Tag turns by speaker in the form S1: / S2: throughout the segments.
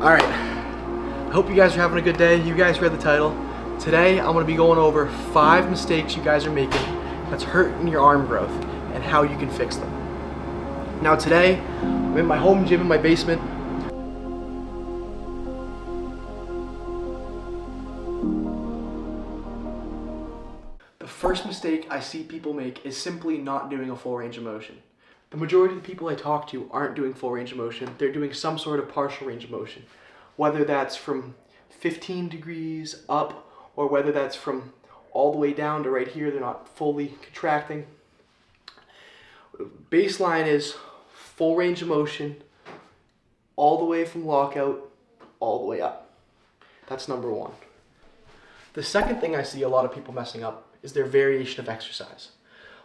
S1: Alright, I hope you guys are having a good day. You guys read the title. Today I'm going to be going over 5 mistakes you guys are making that's hurting your arm growth and how you can fix them. Now today, I'm in my home gym in my basement. The first mistake I see people make is simply not doing a full range of motion. The majority of the people I talk to aren't doing full range of motion. They're doing some sort of partial range of motion, whether that's from 15 degrees up or whether that's from all the way down to right here. They're not fully contracting. Baseline is full range of motion all the way from lockout all the way up. That's number one. The second thing I see a lot of people messing up is their variation of exercise.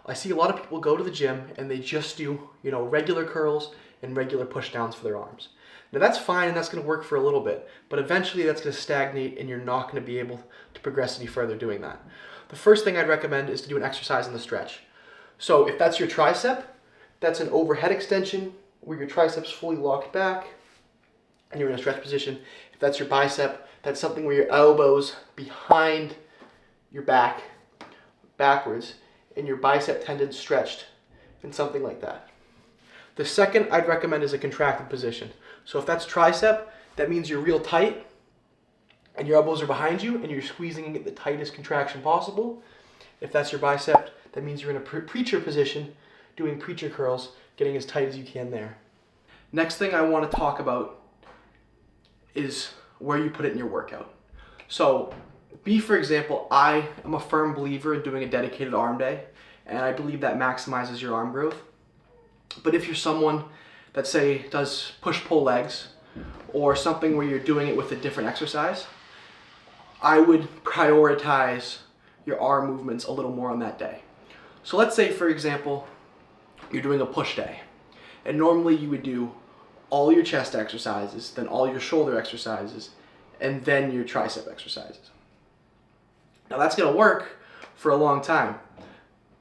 S1: I see a lot of people go to the gym and they just do, regular curls and regular push downs for their arms. Now that's fine and that's going to work for a little bit, but eventually that's going to stagnate and you're not going to be able to progress any further doing that. The first thing I'd recommend is to do an exercise in the stretch. So if that's your tricep, that's an overhead extension where your tricep's fully locked back and you're in a stretch position. If that's your bicep, that's something where your elbow's behind your back, backwards, and your bicep tendon stretched, and something like that. The second I'd recommend is a contracted position. So if that's tricep, that means you're real tight and your elbows are behind you and you're squeezing and get the tightest contraction possible. If that's your bicep, that means you're in a preacher position doing preacher curls, getting as tight as you can there. Next thing I want to talk about is where you put it in your workout. So for example, I am a firm believer in doing a dedicated arm day, and I believe that maximizes your arm growth. But if you're someone that, say, does push-pull legs or something where you're doing it with a different exercise, I would prioritize your arm movements a little more on that day. So let's say, for example, you're doing a push day, and normally you would do all your chest exercises, then all your shoulder exercises, and then your tricep exercises. Now that's going to work for a long time,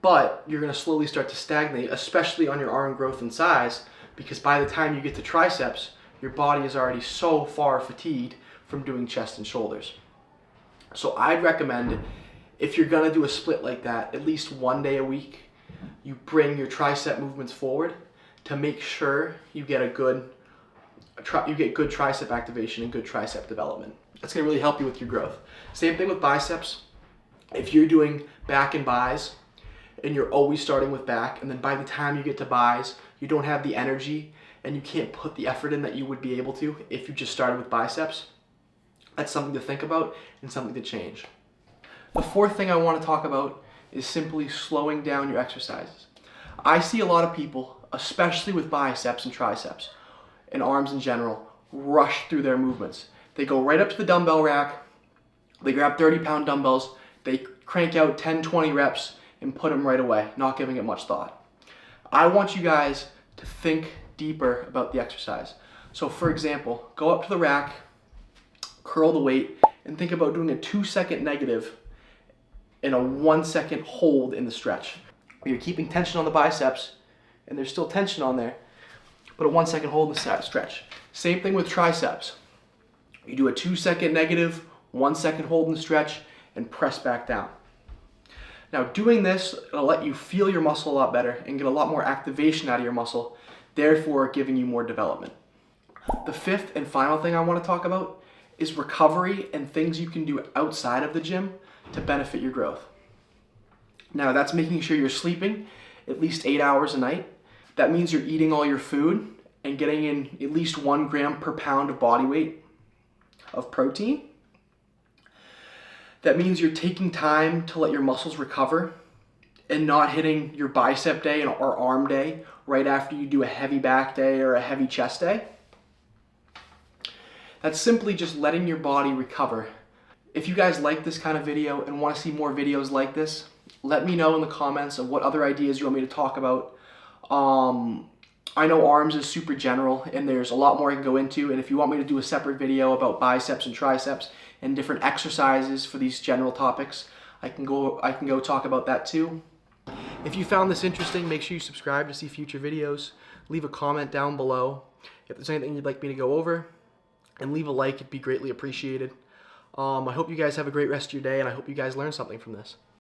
S1: but you're going to slowly start to stagnate, especially on your arm growth and size, because by the time you get to triceps, your body is already so far fatigued from doing chest and shoulders. So I'd recommend, if you're going to do a split like that, at least one day a week, you bring your tricep movements forward to make sure you get good tricep activation and good tricep development. That's going to really help you with your growth. Same thing with biceps. If you're doing back and bis and you're always starting with back, and then by the time you get to bis, you don't have the energy and you can't put the effort in that you would be able to if you just started with biceps, that's something to think about and something to change. The fourth thing I want to talk about is simply slowing down your exercises. I see a lot of people, especially with biceps and triceps and arms in general, rush through their movements. They go right up to the dumbbell rack, they grab 30-pound dumbbells, they crank out 10, 20 reps and put them right away, not giving it much thought. I want you guys to think deeper about the exercise. So for example, go up to the rack, curl the weight, and think about doing a 2-second negative and a 1-second hold in the stretch. You're keeping tension on the biceps, and there's still tension on there, but a 1-second hold in the stretch. Same thing with triceps. You do a 2-second negative, 1-second hold in the stretch, and press back down. Now doing this will let you feel your muscle a lot better and get a lot more activation out of your muscle, therefore giving you more development. The fifth and final thing I want to talk about is recovery and things you can do outside of the gym to benefit your growth. Now that's making sure you're sleeping at least 8 hours a night. That means you're eating all your food and getting in at least 1 gram per pound of body weight of protein. That means you're taking time to let your muscles recover and not hitting your bicep day or arm day right after you do a heavy back day or a heavy chest day. That's simply just letting your body recover. If you guys like this kind of video and want to see more videos like this, let me know in the comments of what other ideas you want me to talk about. I know arms is super general and there's a lot more I can go into, and if you want me to do a separate video about biceps and triceps and different exercises for these general topics, I can go talk about that too. If you found this interesting, make sure you subscribe to see future videos. Leave a comment down below if there's anything you'd like me to go over. and leave a like. It'd be greatly appreciated. I hope you guys have a great rest of your day, and I hope you guys learned something from this.